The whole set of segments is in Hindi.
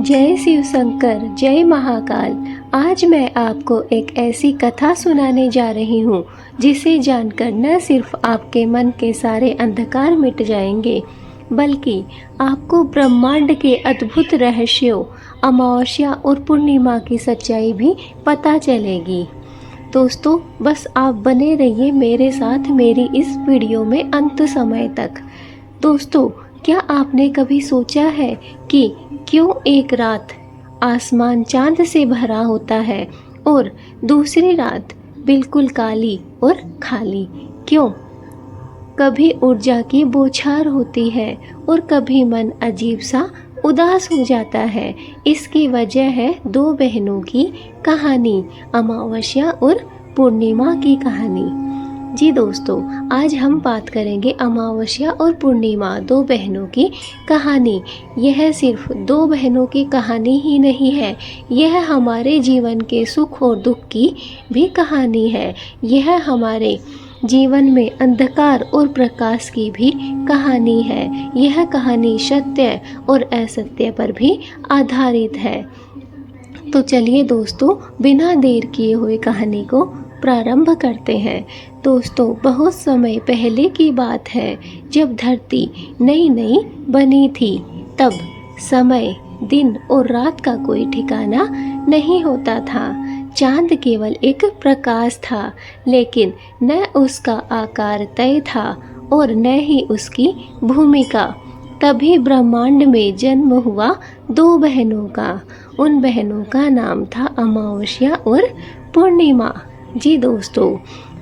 जय शिव शंकर, जय महाकाल। आज मैं आपको एक ऐसी कथा सुनाने जा रही हूँ जिसे जानकर न सिर्फ आपके मन के सारे अंधकार मिट जाएंगे, बल्कि आपको ब्रह्मांड के अद्भुत रहस्यों, अमावस्या और पूर्णिमा की सच्चाई भी पता चलेगी। दोस्तों, बस आप बने रहिए मेरे साथ मेरी इस वीडियो में अंत समय तक। दोस्तों, क्या आपने कभी सोचा है कि क्यों एक रात आसमान चांद से भरा होता है और दूसरी रात बिल्कुल काली और खाली? क्यों? कभी ऊर्जा की बौछार होती है और कभी मन अजीब सा उदास हो जाता है। इसकी वजह है दो बहनों की कहानी, अमावस्या और पूर्णिमा की कहानी। जी दोस्तों, आज हम बात करेंगे अमावस्या और पूर्णिमा, दो बहनों की कहानी। यह सिर्फ दो बहनों की कहानी ही नहीं है, यह हमारे जीवन के सुख और दुख की भी कहानी है। यह हमारे जीवन में अंधकार और प्रकाश की भी कहानी है। यह कहानी सत्य और असत्य पर भी आधारित है। तो चलिए दोस्तों, बिना देर किए हुए कहानी को प्रारंभ करते हैं। दोस्तों, बहुत समय पहले की बात है, जब धरती नई नई बनी थी। तब समय, दिन और रात का कोई ठिकाना नहीं होता था। चांद केवल एक प्रकाश था, लेकिन न उसका आकार तय था और न ही उसकी भूमिका। तभी ब्रह्मांड में जन्म हुआ दो बहनों का। उन बहनों का नाम था अमावस्या और पूर्णिमा। जी दोस्तों,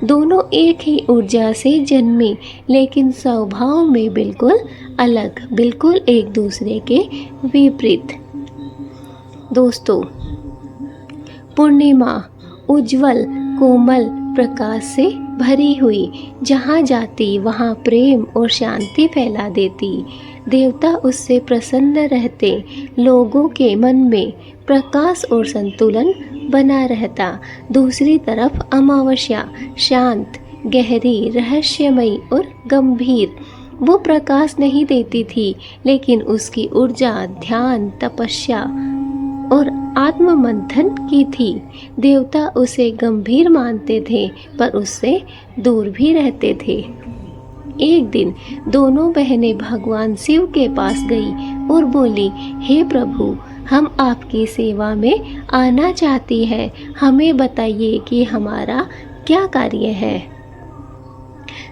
दोनों एक ही ऊर्जा से जन्मी, लेकिन स्वभाव में बिल्कुल अलग, बिल्कुल एक दूसरे के विपरीत। दोस्तों, पूर्णिमा उज्जवल कोमल प्रकाश से भरी हुई, जहाँ जाती वहाँ प्रेम और शांति फैला देती। देवता उससे प्रसन्न रहते, लोगों के मन में प्रकाश और संतुलन बना रहता। दूसरी तरफ अमावस्या शांत, गहरी, रहस्यमयी और गंभीर। वो प्रकाश नहीं देती थी, लेकिन उसकी ऊर्जा ध्यान, तपस्या और आत्ममंथन की थी। देवता उसे गंभीर मानते थे, पर उससे दूर भी रहते थे। एक दिन दोनों बहनें भगवान शिव के पास गई और बोली, हे प्रभु, हम आपकी सेवा में आना चाहती हैं। हमें बताइए कि हमारा क्या कार्य है।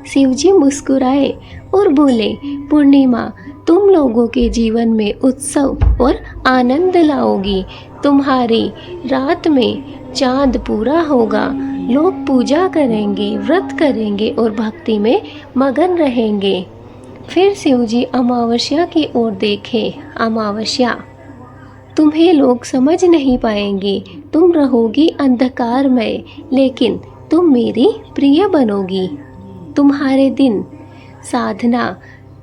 शिवजी मुस्कुराए और बोले, पूर्णिमा, तुम लोगों के जीवन में उत्सव और आनंद लाओगी। तुम्हारी रात में चांद पूरा होगा, लोग पूजा करेंगे, व्रत करेंगे और भक्ति में मगन रहेंगे। फिर शिवजी अमावस्या की ओर देखे। अमावस्या, तुम्हें लोग समझ नहीं पाएंगे। तुम रहोगी अंधकारमय, लेकिन तुम मेरी प्रिय बनोगी। तुम्हारे दिन साधना,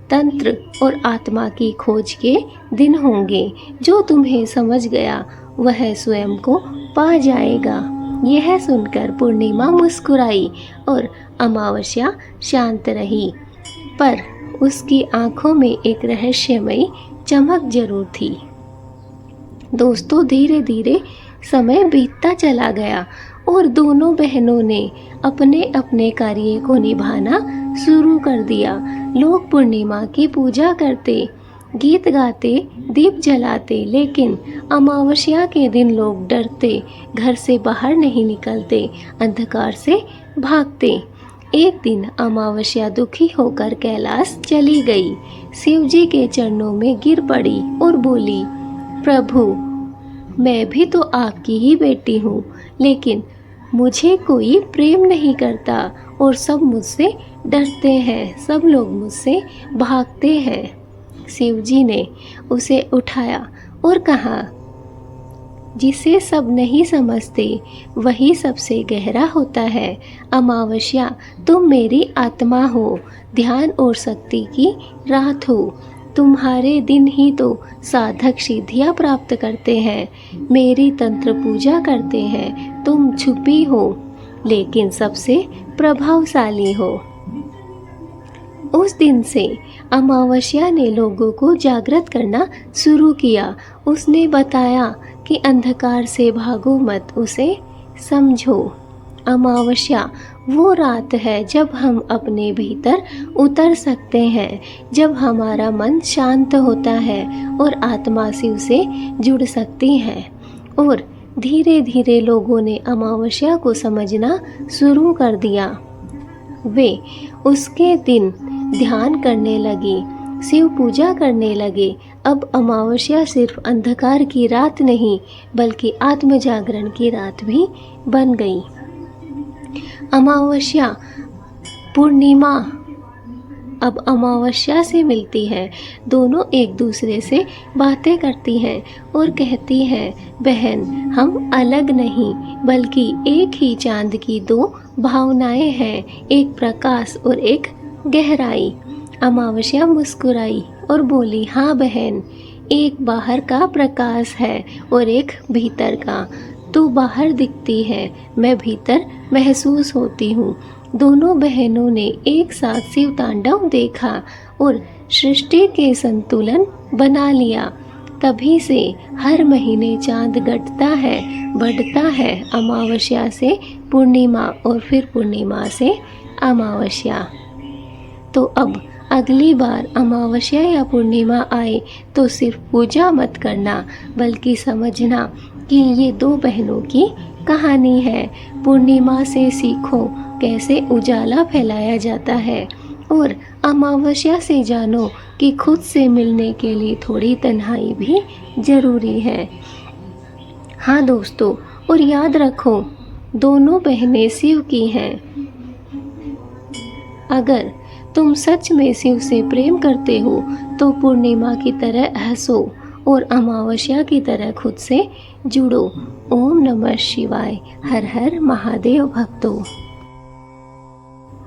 तंत्र और आत्मा की खोज के दिन होंगे। जो तुम्हें समझ गया वह स्वयं को पा जाएगा। यह सुनकर पूर्णिमा मुस्कुराई और अमावस्या शांत रही, पर उसकी आंखों में एक रहस्यमयी चमक जरूर थी। दोस्तों, धीरे धीरे समय बीतता चला गया और दोनों बहनों ने अपने अपने कार्य को निभाना शुरू कर दिया। लोग पूर्णिमा की पूजा करते, गीत गाते, दीप जलाते, लेकिन अमावस्या के दिन लोग डरते, घर से बाहर नहीं निकलते, अंधकार से भागते। एक दिन अमावस्या दुखी होकर कैलाश चली गई। शिवजी के चरणों में गिर पड़ी और बोली, प्रभु, मैं भी तो आपकी ही बेटी हूँ, लेकिन मुझे कोई प्रेम नहीं करता और सब मुझसे डरते हैं, सब लोग मुझसे भागते हैं। शिवजी ने उसे उठाया और कहा, जिसे सब नहीं समझते वही सबसे गहरा होता है। अमावस्या, तुम मेरी आत्मा हो, ध्यान और शक्ति की रात हो। तुम्हारे दिन ही तो साधक सिद्धियाँ प्राप्त करते हैं, मेरी तंत्र पूजा करते हैं। तुम छुपी हो, लेकिन सबसे प्रभावशाली हो। उस दिन से अमावस्या ने लोगों को जागृत करना शुरू किया। उसने बताया कि अंधकार से भागो मत, उसे समझो। अमावस्या वो रात है जब हम अपने भीतर उतर सकते हैं, जब हमारा मन शांत होता है और आत्मा शिव से जुड़ सकती है। और धीरे धीरे लोगों ने अमावस्या को समझना शुरू कर दिया। वे उसके दिन ध्यान करने लगे, शिव पूजा करने लगे। अब अमावस्या सिर्फ अंधकार की रात नहीं, बल्कि आत्म जागरण की रात भी बन गई। अमावस्या पूर्णिमा अब अमावस्या से मिलती है। दोनों एक दूसरे से बातें करती हैं और कहती हैं, बहन हम अलग नहीं, बल्कि एक ही चांद की दो भावनाएं हैं, एक प्रकाश और एक गहराई। अमावस्या मुस्कुराई और बोली, हाँ बहन, एक बाहर का प्रकाश है और एक भीतर का। तू बाहर दिखती है, मैं भीतर महसूस होती हूँ। दोनों बहनों ने एक साथ शिव तांडव देखा और सृष्टि के संतुलन बना लिया। तभी से हर महीने चांद घटता है, बढ़ता है। अमावस्या से पूर्णिमा और फिर पूर्णिमा से अमावस्या। तो अब अगली बार अमावस्या या पूर्णिमा आए तो सिर्फ पूजा मत करना, बल्कि समझना कि ये दो बहनों की कहानी है। पूर्णिमा से सीखो कैसे उजाला फैलाया जाता है, और अमावस्या से जानो कि खुद से मिलने के लिए थोड़ी तन्हाई भी जरूरी है। हाँ दोस्तों, और याद रखो, दोनों बहनें शिव की हैं। अगर तुम सच में शिव से प्रेम करते हो तो पूर्णिमा की तरह हंसो और अमावस्या की तरह खुद से जुड़ो। ओम नमः शिवाय। हर हर महादेव भक्तों।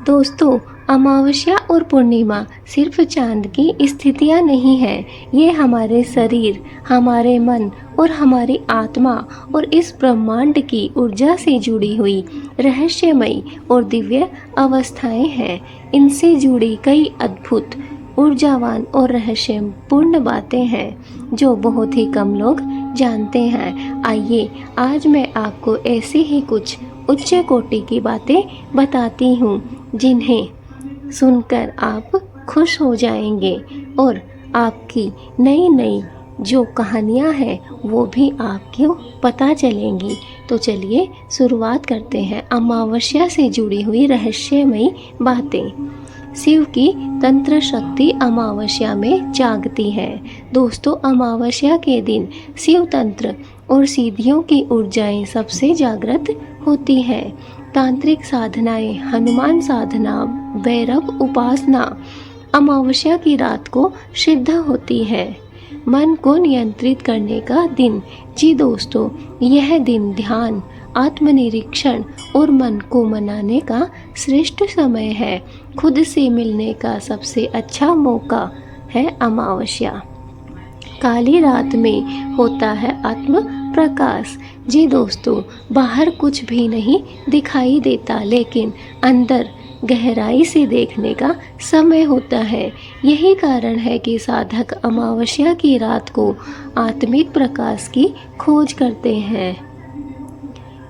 दोस्तों, अमावस्या और पूर्णिमा सिर्फ चांद की स्थितियां नहीं है, ये हमारे शरीर, हमारे मन और हमारी आत्मा और इस ब्रह्मांड की ऊर्जा से जुड़ी हुई रहस्यमयी और दिव्य अवस्थाएं हैं। इनसे जुड़ी कई अद्भुत, ऊर्जावान और रहस्यपूर्ण बातें हैं जो बहुत ही कम लोग जानते हैं। आइए आज मैं आपको ऐसी ही कुछ उच्च कोटि की बातें बताती हूँ जिन्हें सुनकर आप खुश हो जाएंगे और आपकी नई नई जो कहानियाँ हैं वो भी आपको पता चलेंगी। तो चलिए शुरुआत करते हैं। अमावस्या से जुड़ी हुई रहस्यमयी बातें। शिव की तंत्र शक्ति अमावस्या में जागती है। दोस्तों, अमावस्या के दिन शिव तंत्र और सिद्धियों की ऊर्जाएं सबसे जागृत होती हैं। तांत्रिक साधनाएं, हनुमान साधना, भैरव उपासना अमावस्या की रात को सिद्ध होती है। मन को नियंत्रित करने का दिन। जी दोस्तों, यह दिन ध्यान, आत्मनिरीक्षण और मन को मनाने का श्रेष्ठ समय है। खुद से मिलने का सबसे अच्छा मौका है अमावस्या। काली रात में होता है आत्म प्रकाश। जी दोस्तों, बाहर कुछ भी नहीं दिखाई देता, लेकिन अंदर गहराई से देखने का समय होता है। यही कारण है कि साधक अमावस्या की रात को आत्मिक प्रकाश की खोज करते हैं।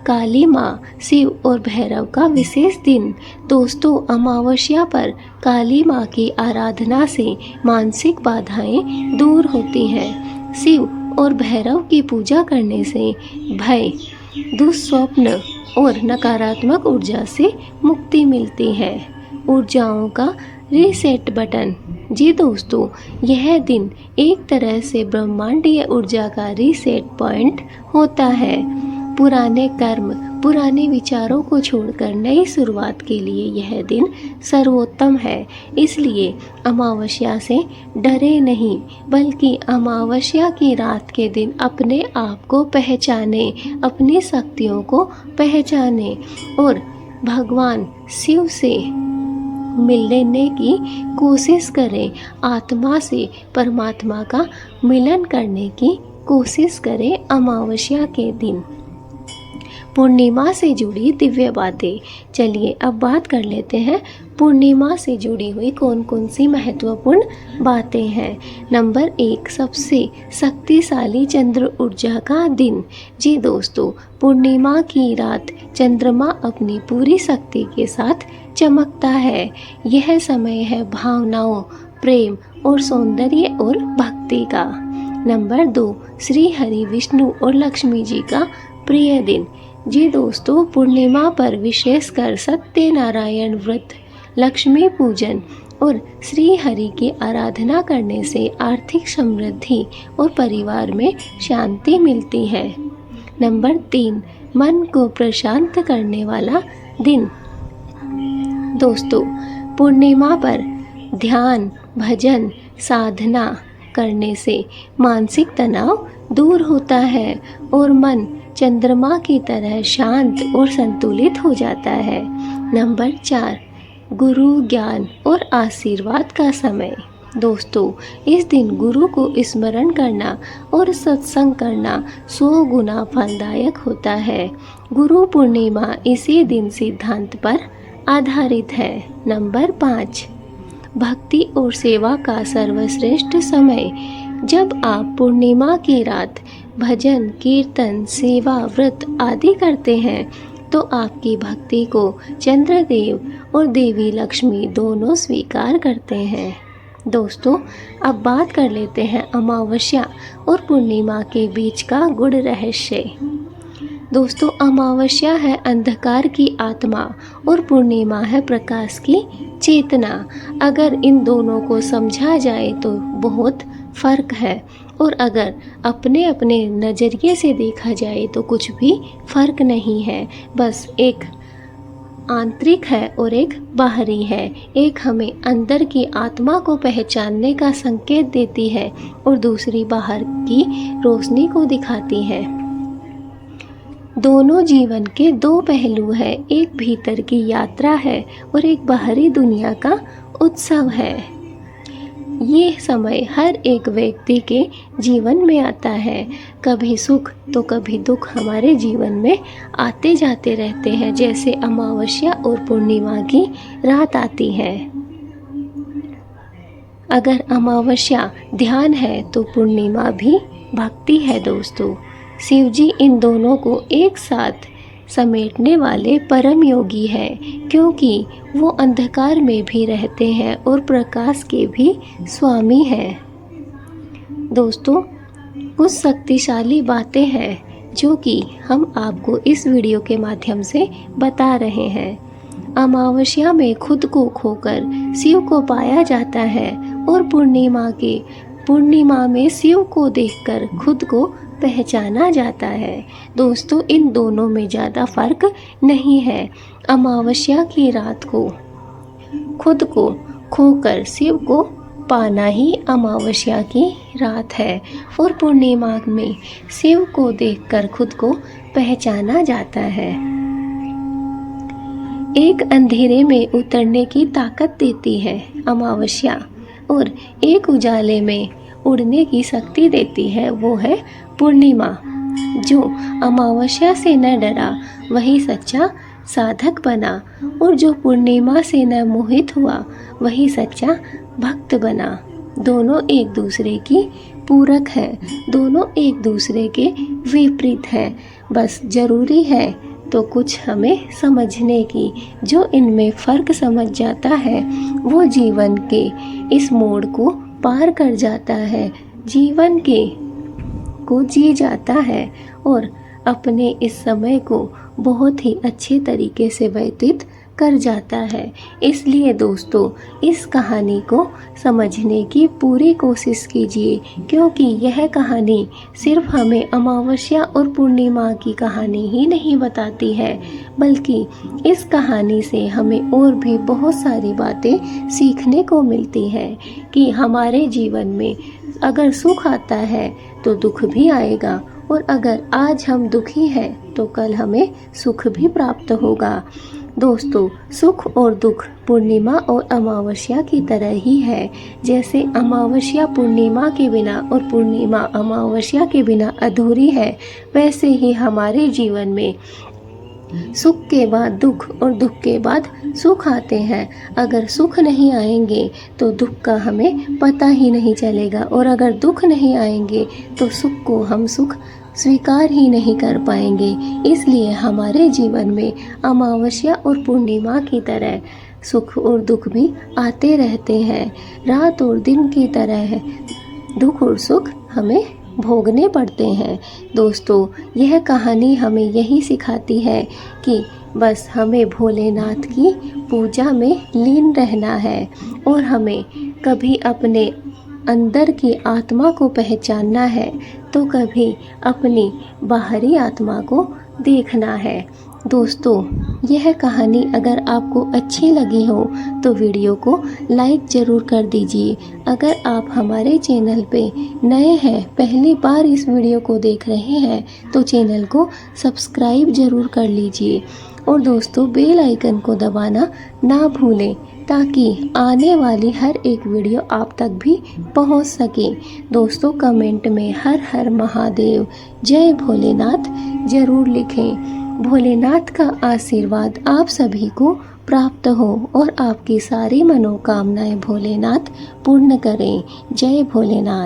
काली माँ, शिव और भैरव का विशेष दिन। दोस्तों, अमावस्या पर काली माँ की आराधना से मानसिक बाधाएं दूर होती हैं। शिव और भैरव की पूजा करने से भय, दुस्वप्न और नकारात्मक ऊर्जा से मुक्ति मिलती है। ऊर्जाओं का रीसेट बटन। जी दोस्तों, यह दिन एक तरह से ब्रह्मांडीय ऊर्जा का रीसेट पॉइंट होता है। पुराने कर्म, पुराने विचारों को छोड़कर नई शुरुआत के लिए यह दिन सर्वोत्तम है। इसलिए अमावस्या से डरे नहीं, बल्कि अमावस्या की रात के दिन अपने आप को पहचाने, अपनी शक्तियों को पहचाने और भगवान शिव से मिलने की कोशिश करें। आत्मा से परमात्मा का मिलन करने की कोशिश करें अमावस्या के दिन। पूर्णिमा से जुड़ी दिव्य बातें। चलिए अब बात कर लेते हैं पूर्णिमा से जुड़ी हुई कौन कौन सी महत्वपूर्ण बातें हैं। नंबर 1, सबसे शक्तिशाली चंद्र ऊर्जा का दिन। जी दोस्तों, पूर्णिमा की रात चंद्रमा अपनी पूरी शक्ति के साथ चमकता है। यह समय है भावनाओं, प्रेम और सौंदर्य और भक्ति का। नंबर 2, श्री हरि, विष्णु और लक्ष्मी जी का प्रिय दिन। जी दोस्तों, पूर्णिमा पर विशेषकर सत्यनारायण व्रत, लक्ष्मी पूजन और श्री हरि की आराधना करने से आर्थिक समृद्धि और परिवार में शांति मिलती है। नंबर 3, मन को प्रशांत करने वाला दिन। दोस्तों, पूर्णिमा पर ध्यान, भजन, साधना करने से मानसिक तनाव दूर होता है और मन चंद्रमा की तरह शांत और संतुलित हो जाता है। नंबर 4, गुरु, ज्ञान और आशीर्वाद का समय। दोस्तों, इस दिन गुरु को स्मरण करना और सत्संग करना 100 गुना फलदायक होता है। गुरु पूर्णिमा इसी दिन सिद्धांत पर आधारित है। नंबर 5, भक्ति और सेवा का सर्वश्रेष्ठ समय। जब आप पूर्णिमा की रात भजन, कीर्तन, सेवा, व्रत आदि करते हैं तो आपकी भक्ति को चंद्रदेव और देवी लक्ष्मी दोनों स्वीकार करते हैं। दोस्तों, अब बात कर लेते हैं अमावस्या और पूर्णिमा के बीच का गूढ़ रहस्य। दोस्तों, अमावस्या है अंधकार की आत्मा और पूर्णिमा है प्रकाश की चेतना। अगर इन दोनों को समझा जाए तो बहुत फर्क है और अगर अपने अपने नज़रिए से देखा जाए तो कुछ भी फर्क नहीं है। बस एक आंतरिक है और एक बाहरी है। एक हमें अंदर की आत्मा को पहचानने का संकेत देती है और दूसरी बाहर की रोशनी को दिखाती है। दोनों जीवन के दो पहलू है, एक भीतर की यात्रा है और एक बाहरी दुनिया का उत्सव है। ये समय हर एक व्यक्ति के जीवन में आता है। कभी सुख तो कभी दुख हमारे जीवन में आते जाते रहते हैं, जैसे अमावस्या और पूर्णिमा की रात आती है। अगर अमावस्या ध्यान है तो पूर्णिमा भी भक्ति है। दोस्तों, शिव जी इन दोनों को एक साथ समेटने वाले परम योगी हैं, क्योंकि वो अंधकार में भी रहते हैं और प्रकाश के भी स्वामी हैं। दोस्तों, कुछ शक्तिशाली बातें हैं जो कि हम आपको इस वीडियो के माध्यम से बता रहे हैं। अमावस्या में खुद को खोकर शिव को पाया जाता है और पूर्णिमा में शिव को देखकर खुद को पहचाना जाता है। दोस्तों, इन दोनों में ज़्यादा फर्क नहीं है। अमावस्या की रात को खुद को खोकर शिव को पाना ही अमावस्या की रात है और पूर्णिमा में शिव को देखकर खुद को पहचाना जाता है। एक अंधेरे में उतरने की ताकत देती है अमावस्या और एक उजाले में उड़ने की शक्ति देती है, वो है पूर्णिमा। जो अमावस्या से न डरा वही सच्चा साधक बना और जो पूर्णिमा से न मोहित हुआ वही सच्चा भक्त बना। दोनों एक दूसरे की पूरक है, दोनों एक दूसरे के विपरीत हैं। बस जरूरी है तो कुछ हमें समझने की। जो इनमें फ़र्क समझ जाता है वो जीवन के इस मोड़ को पार कर जाता है, जीवन को जी जाता है और अपने इस समय को बहुत ही अच्छे तरीके से व्यतीत कर जाता है। इसलिए दोस्तों, इस कहानी को समझने की पूरी कोशिश कीजिए, क्योंकि यह कहानी सिर्फ हमें अमावस्या और पूर्णिमा की कहानी ही नहीं बताती है, बल्कि इस कहानी से हमें और भी बहुत सारी बातें सीखने को मिलती हैं कि हमारे जीवन में अगर सुख आता है तो दुख भी आएगा और अगर आज हम दुखी हैं तो कल हमें सुख भी प्राप्त होगा। दोस्तों, सुख और दुख पूर्णिमा और अमावस्या की तरह ही है। जैसे अमावस्या पूर्णिमा के बिना और पूर्णिमा अमावस्या के बिना अधूरी है, वैसे ही हमारे जीवन में सुख के बाद दुख और दुख के बाद सुख आते हैं। अगर सुख नहीं आएंगे तो दुख का हमें पता ही नहीं चलेगा, और अगर दुख नहीं आएंगे तो सुख को हम सुख स्वीकार ही नहीं कर पाएंगे। इसलिए हमारे जीवन में अमावस्या और पूर्णिमा की तरह सुख और दुख भी आते रहते हैं। रात और दिन की तरह है, दुख और सुख हमें भोगने पड़ते हैं। दोस्तों, यह कहानी हमें यही सिखाती है कि बस हमें भोलेनाथ की पूजा में लीन रहना है, और हमें कभी अपने अंदर की आत्मा को पहचानना है तो कभी अपनी बाहरी आत्मा को देखना है। दोस्तों, यह कहानी अगर आपको अच्छी लगी हो तो वीडियो को लाइक ज़रूर कर दीजिए। अगर आप हमारे चैनल पे नए हैं, पहली बार इस वीडियो को देख रहे हैं, तो चैनल को सब्सक्राइब ज़रूर कर लीजिए, और दोस्तों बेल आइकन को दबाना ना भूलें ताकि आने वाली हर एक वीडियो आप तक भी पहुंच सके। दोस्तों, कमेंट में हर हर महादेव, जय भोलेनाथ ज़रूर लिखें। भोलेनाथ का आशीर्वाद आप सभी को प्राप्त हो और आपकी सारी मनोकामनाएं भोलेनाथ पूर्ण करें। जय भोलेनाथ।